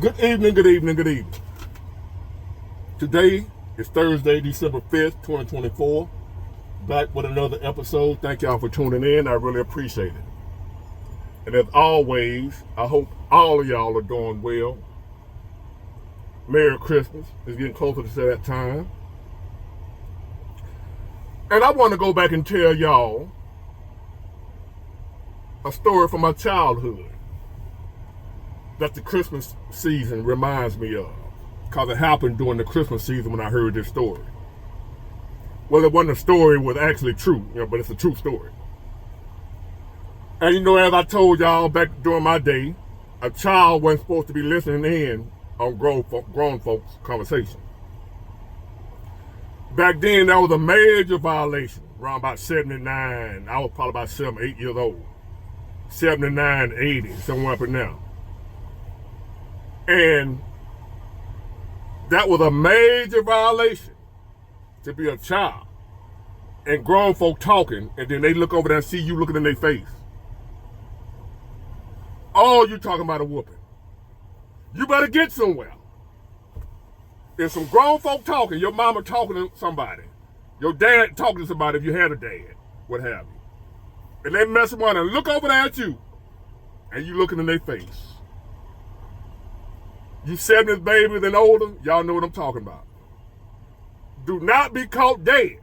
Good evening, good evening, good evening. Today is Thursday, December 5th, 2024. Back with another episode. Thank y'all for tuning in. I really appreciate it. And as always, I hope all of y'all are doing well. Merry Christmas. It's getting closer to that time. And I want to go back and tell y'all a story from my childhood that the Christmas season reminds me of, because it happened during the Christmas season when I heard this story. Well, it wasn't a story was actually true, but it's a true story. And as I told y'all back during my day, a child wasn't supposed to be listening in on grown folks' conversation. Back then, that was a major violation. Around about 79, I was probably about 7, 8 years old. 79, 80, somewhere up in there. And that was a major violation, to be a child and grown folk talking, and then they look over there and see you looking in their face. All you talking about a whooping. You better get somewhere. If some grown folk talking, your mama talking to somebody, your dad talking to somebody if you had a dad, what have you, and they mess around and look over there at you, and you looking in their face. You 70s babies and older, y'all know what I'm talking about. Do not be caught dead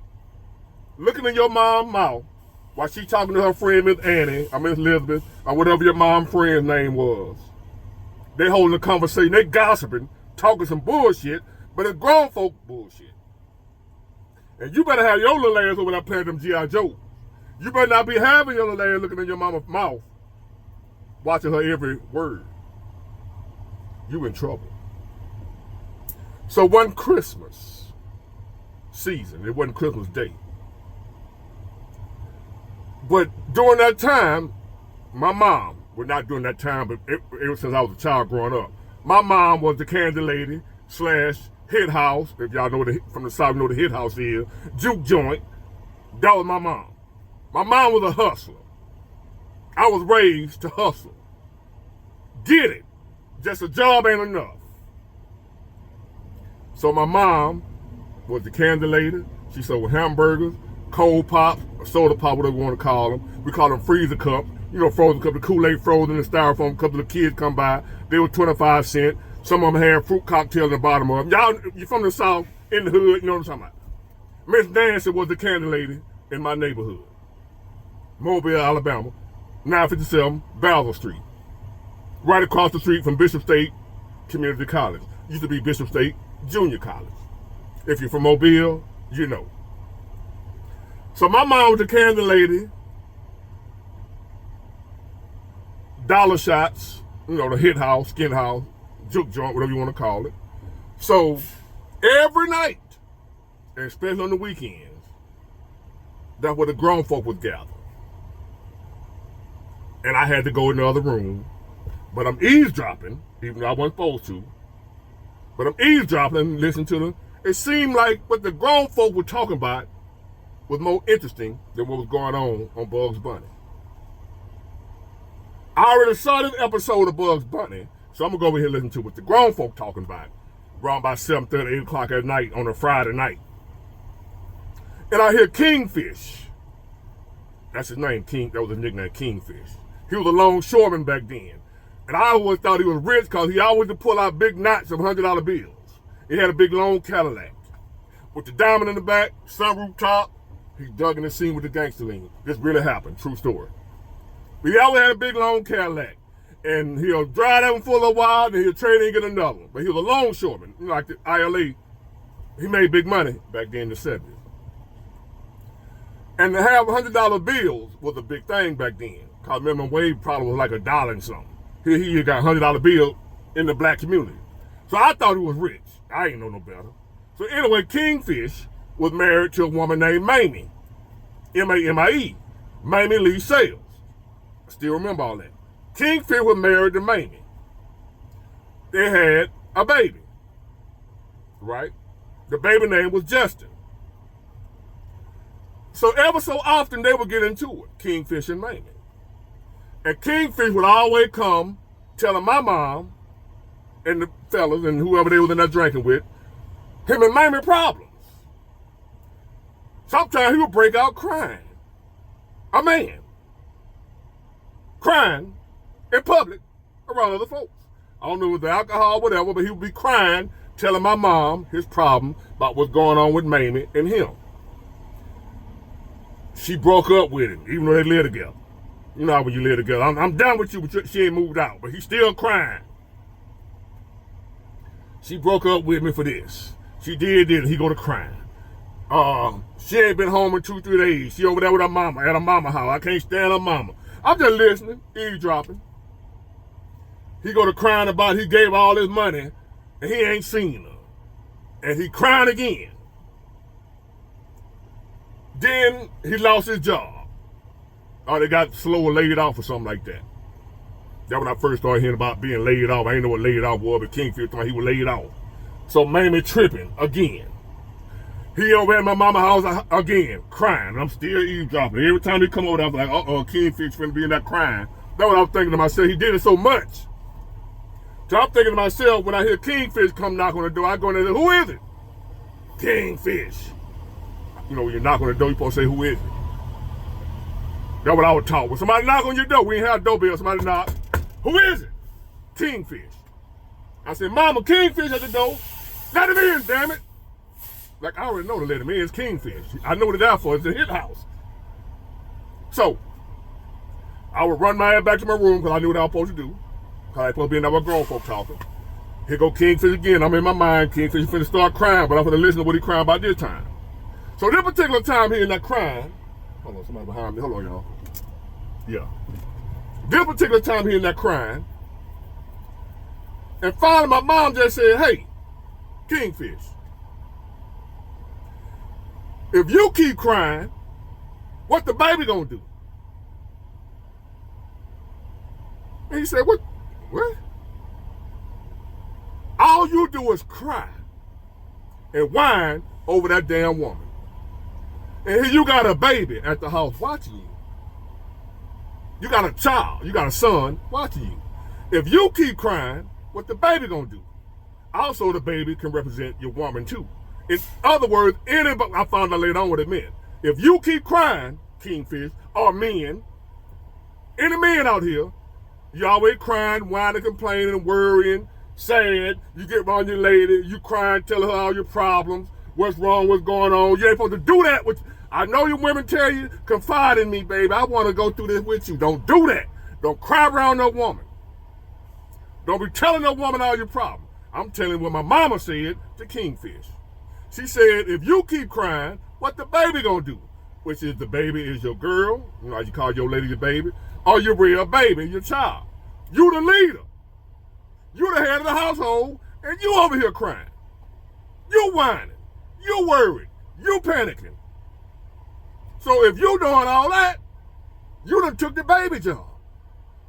looking in your mom's mouth while she talking to her friend Miss Annie or Miss Elizabeth or whatever your mom's friend's name was. They holding a conversation, they gossiping, talking some bullshit, but it's grown folk bullshit. And you better have your little ass over there playing them G.I. Joe. You better not be having your little ass looking in your mama's mouth, watching her every word. You in trouble. So one Christmas season, it wasn't Christmas Day, but during that time, my mom, well, not during that time, but ever since I was a child growing up, my mom was the candy lady / hit house. If y'all know from the South, know the hit house is, juke joint. That was my mom. My mom was a hustler. I was raised to hustle. Get it. Just a job ain't enough. So my mom was the candy lady. She sold hamburgers, cold pops, or soda pop, whatever you want to call them. We call them freezer cups. Frozen cup, the Kool-Aid frozen in the styrofoam. A couple of kids come by. They were 25 cents. Some of them had fruit cocktails in the bottom of them. Y'all, you from the South, in the hood, you know what I'm talking about. Miss Nancy was the candy lady in my neighborhood. Mobile, Alabama, 957 Basil Street. Right across the street from Bishop State Community College. Used to be Bishop State Junior College. If you're from Mobile, you know. So my mom was the candy lady. Dollar shots, the hit house, skin house, juke joint, whatever you want to call it. So every night, and especially on the weekends, that's where the grown folk would gather. And I had to go in the other room. But I'm eavesdropping, even though I wasn't supposed to. But I'm eavesdropping and listening to them. It seemed like what the grown folk were talking about was more interesting than what was going on Bugs Bunny. I already saw this episode of Bugs Bunny, so I'm going to go over here and listen to what the grown folk talking about around about 7:30, 8 o'clock at night on a Friday night. And I hear Kingfish. That's his name, King. That was his nickname, Kingfish. He was a longshoreman back then. And I always thought he was rich because he always would pull out big knots of $100 bills. He had a big long Cadillac with the diamond in the back, sunroof top. He dug in the scene with the gangster lean. This really happened, true story. But he always had a big long Cadillac. And he'll drive that one for a little while, then he'll trade and get another one. But he was a longshoreman, like the ILA. He made big money back then in the 70s. And to have $100 bills was a big thing back then. Because minimum wage probably was like $1 and something. He got $100 bill in the black community. So I thought he was rich. I ain't know no better. So anyway, Kingfish was married to a woman named Mamie. M-A-M-I-E. Mamie Lee Sales. I still remember all that. Kingfish was married to Mamie. They had a baby. Right? The baby name was Justin. So ever so often they would get into it, Kingfish and Mamie. And Kingfish would always come telling my mom and the fellas and whoever they was in there drinking with, him and Mamie problems. Sometimes he would break out crying. A man. Crying in public around other folks. I don't know if it was the alcohol or whatever, but he would be crying, telling my mom his problem about what's going on with Mamie and him. She broke up with him, even though they live together. You know how when you live together, I'm done with you, but she ain't moved out, but he's still crying. She broke up with me for this. She did this, he go to crying. She ain't been home in 2-3 days. She over there with her mama, at her mama house. I can't stand her mama. I'm just listening, eavesdropping. He go to crying about he gave all his money and he ain't seen her. And he crying again. Then he lost his job. Or they got slow or laid off or something like that. That when I first started hearing about being laid off. I didn't know what laid off was, but Kingfish thought he was laid off. So Mamie tripping again. He over at my mama's house again, crying. I'm still eavesdropping. Every time he come over there, I'm like, Kingfish finna be in that crying. That's what I was thinking to myself. He did it so much. So I'm thinking to myself, when I hear Kingfish come knock on the door, I go in there and say, who is it? Kingfish. You know, when you knock on the door, you're supposed to say, who is it? That's what I would talk. When somebody knock on your door, we ain't have a doorbell, somebody knock. Who is it? Kingfish. I said, Mama, Kingfish at the door. Let him in, damn it. Like, I already know to let him in. It's Kingfish. I know what it's out for. It's in his house. So, I would run my ass back to my room because I knew what I was supposed to do. Because I was supposed to be in there with grown folk talking. Here go Kingfish again. I'm in my mind. Kingfish finna start crying, but I'm finna listen to what he crying about this time. So this particular time he in that crying. Hold on, somebody behind me. Hold on, y'all. Yeah. This particular time he in that crying. And finally my mom just said, hey, Kingfish, if you keep crying, what the baby gonna do? And he said, what? All you do is cry and whine over that damn woman. And here you got a baby at the house watching you. You got a child, you got a son watching you. If you keep crying, what the baby gonna do? Also, the baby can represent your woman too. In other words, anybody, I found out later on what it meant. If you keep crying, Kingfish, or men, any men out here, you always crying, whining, complaining, worrying, sad, you get around your lady, you crying, tell her all your problems, what's wrong, what's going on. You ain't supposed to do that. I know your women tell you, confide in me, baby. I want to go through this with you. Don't do that. Don't cry around no woman. Don't be telling no woman all your problems. I'm telling what my mama said to Kingfish. She said, if you keep crying, what the baby gonna do? Which is the baby is your girl, you know how you call your lady your baby, or your real baby, your child. You the leader. You the head of the household, and you over here crying. You whining. You worried. You panicking. So if you doing all that, you done took the baby job.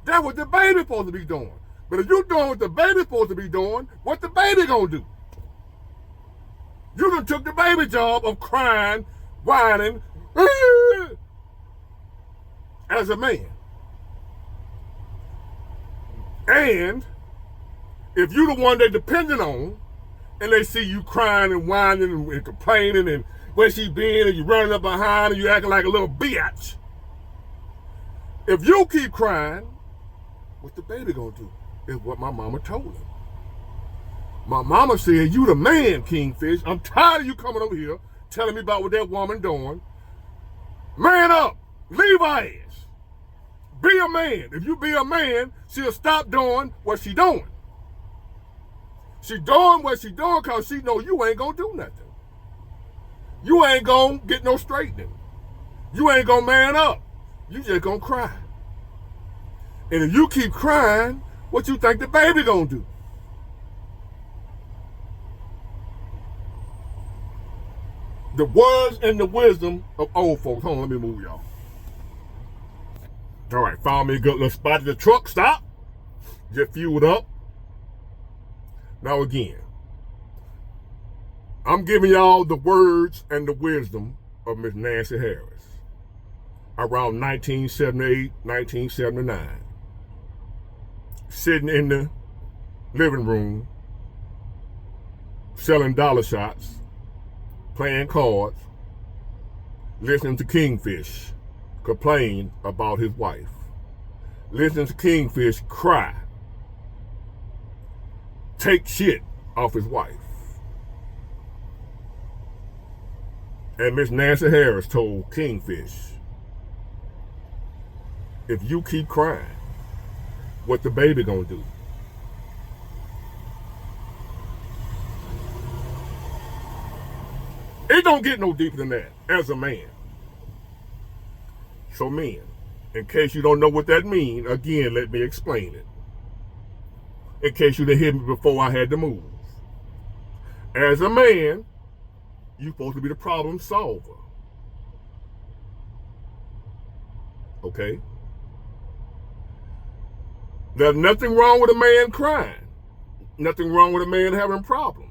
That's what the baby supposed to be doing. But if you doing what the baby supposed to be doing, what the baby gonna do? You done took the baby job of crying, whining, as a man. And if you the one they depending on, and they see you crying and whining and complaining and where she been and you running up behind and you acting like a little bitch, if you keep crying, what the baby gonna do? Is what my mama told him. My mama said, you the man, Kingfish. I'm tired of you coming over here telling me about what that woman doing. Man up. Leave her ass. Be a man. If you be a man, she'll stop doing what she doing. She doing what she doing because she know you ain't gonna do nothing. You ain't gonna get no straightening. You ain't gonna man up. You just gonna cry. And if you keep crying, what you think the baby gonna do? The words and the wisdom of old folks. Hold on, let me move y'all. All right, found me a good little spot at the truck stop. Just fueled up. Now again, I'm giving y'all the words and the wisdom of Miss Nancy Harris. Around 1978, 1979. Sitting in the living room, selling dollar shots, playing cards, listening to Kingfish complain about his wife, listening to Kingfish cry, take shit off his wife. And Miss Nancy Harris told Kingfish, if you keep crying, what the baby gonna do? It don't get no deeper than that as a man. So men, in case you don't know what that means, again, let me explain it. In case you didn't hear me before I had to move. As a man, you're supposed to be the problem solver. Okay? There's nothing wrong with a man crying. Nothing wrong with a man having problems.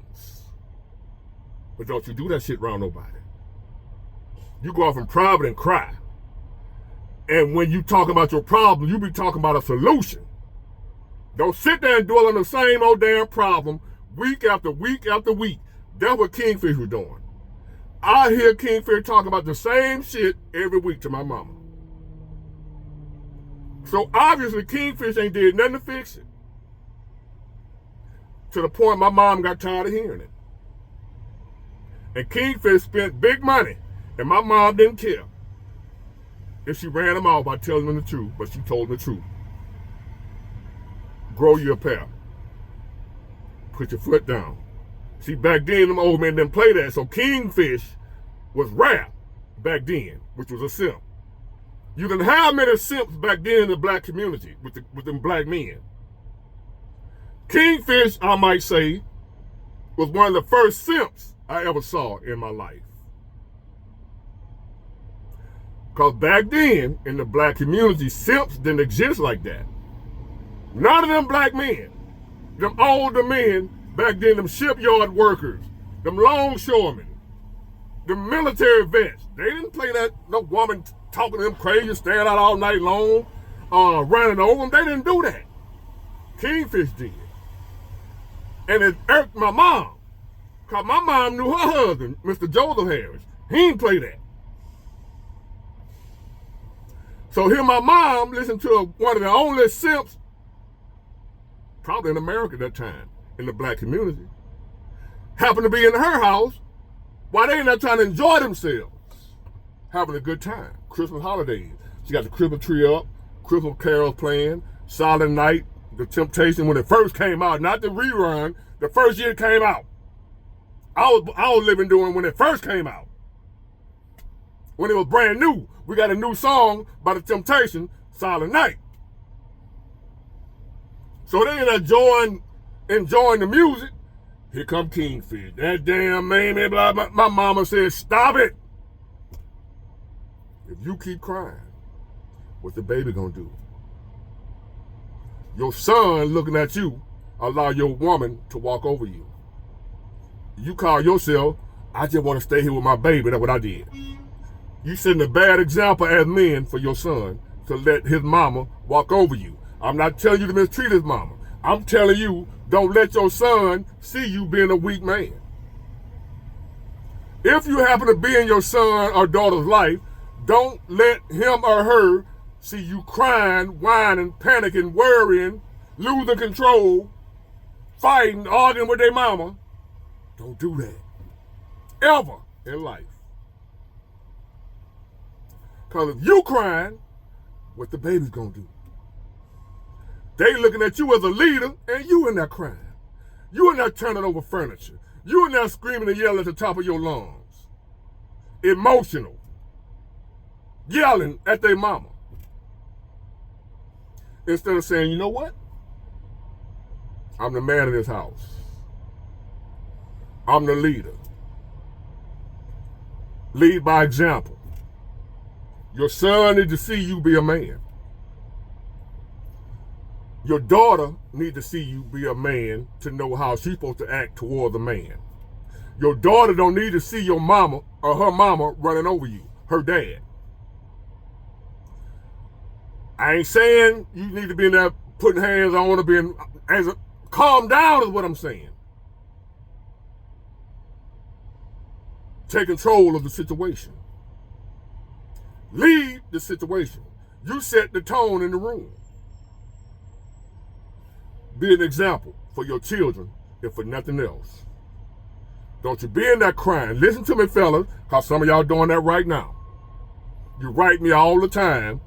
But don't you do that shit around nobody. You go off in private and cry. And when you talk about your problem, you be talking about a solution. Don't sit there and dwell on the same old damn problem week after week after week. That's what Kingfish was doing. I hear Kingfish talking about the same shit every week to my mama. So obviously Kingfish ain't did nothing to fix it. To the point my mom got tired of hearing it. And Kingfish spent big money, and my mom didn't care if she ran him off by telling him the truth, but she told him the truth. Grow your pair. Put your foot down. See, back then, them old men didn't play that, so Kingfish was rare back then, which was a simp. You didn't have many simps back then in the black community with them black men. Kingfish, I might say, was one of the first simps I ever saw in my life. Because back then, in the black community, simps didn't exist like that. None of them black men, them older men, back then, them shipyard workers, them longshoremen, them military vets, they didn't play that, no woman talking to them crazy, staying out all night long, running over them. They didn't do that. Kingfish did. And it irked my mom, because my mom knew her husband, Mr. Joseph Harris. He didn't play that. So here my mom listened to one of the only simps, probably in America at that time, in the black community, happened to be in her house while they not trying to enjoy themselves, having a good time. Christmas holidays. She got the Christmas tree up, Christmas carols playing, Silent Night, The Temptation when it first came out, not the rerun, the first year it came out. I was living during when it first came out. When it was brand new. We got a new song by The Temptation, Silent Night. So they enjoying the music. Here come Kingfish. That damn man, blah, blah. My mama said, stop it. If you keep crying, what's the baby gonna do? Your son looking at you, allow your woman to walk over you. You call yourself, I just want to stay here with my baby. That's what I did. You setting a bad example as men for your son to let his mama walk over you. I'm not telling you to mistreat his mama. I'm telling you, don't let your son see you being a weak man. If you happen to be in your son or daughter's life, don't let him or her see you crying, whining, panicking, worrying, losing control, fighting, arguing with their mama. Don't do that. Ever in life. Because if you crying, what the baby's gonna do? They looking at you as a leader, and you in there crying. You in there turning over furniture. You in there screaming and yelling at the top of your lungs. Emotional. Yelling at their mama. Instead of saying, you know what? I'm the man of this house. I'm the leader. Lead by example. Your son needs to see you be a man. Your daughter needs to see you be a man to know how she's supposed to act toward a man. Your daughter don't need to see your mama or her mama running over you, her dad. I ain't saying you need to be in there putting hands on her, being as a Calm down is what I'm saying. Take control of the situation. Lead the situation. You set the tone in the room. Be an example for your children, if for nothing else. Don't you be in that crying. Listen to me, fellas, because some of y'all doing that right now. You write me all the time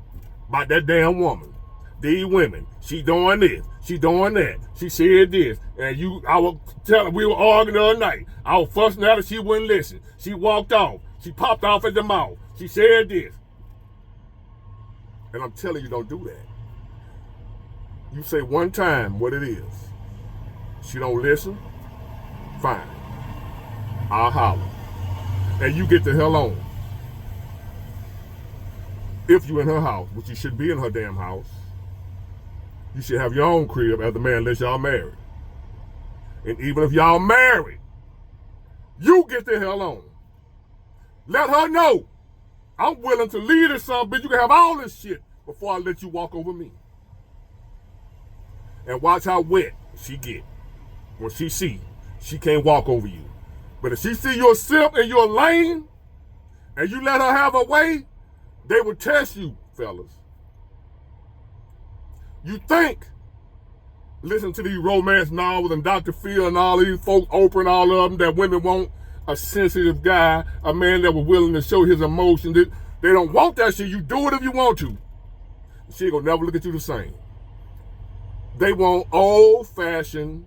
about that damn woman. These women, she doing this, she doing that, she said this, and I was telling, we were arguing the other night. I was fussing at her, she wouldn't listen. She walked off. She popped off at the mouth. She said this. And I'm telling you, don't do that. You say one time what it is. She don't listen, fine. I'll holler. And you get the hell on. If you in her house, which you should be in her damn house, you should have your own crib as a man unless y'all married. And even if y'all married, you get the hell on. Let her know I'm willing to lead her some, bitch. You can have all this shit before I let you walk over me. And watch how wet she get. When she see, she can't walk over you. But if she see you're a simp and you're a lame, and you let her have her way, they will test you, fellas. You think, listen to these romance novels and Dr. Phil and all these folks, Oprah and all of them, that women want a sensitive guy, a man that was willing to show his emotions. They don't want that shit. You do it if you want to. She ain't gonna never look at you the same. They want old-fashioned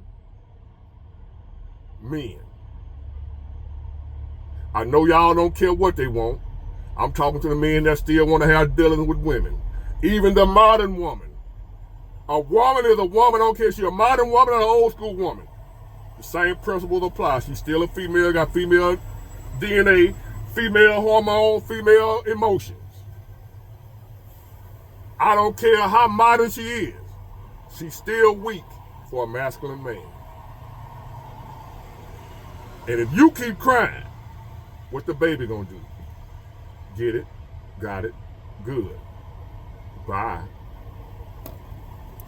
men. I know y'all don't care what they want. I'm talking to the men that still want to have dealings with women. Even the modern woman. A woman is a woman. I don't care if she's a modern woman or an old school woman. The same principles apply. She's still a female, got female DNA, female hormone, female emotions. I don't care how modern she is. She's still weak for a masculine man. And if you keep crying, what the baby gonna do? Get it, got it, good. Bye.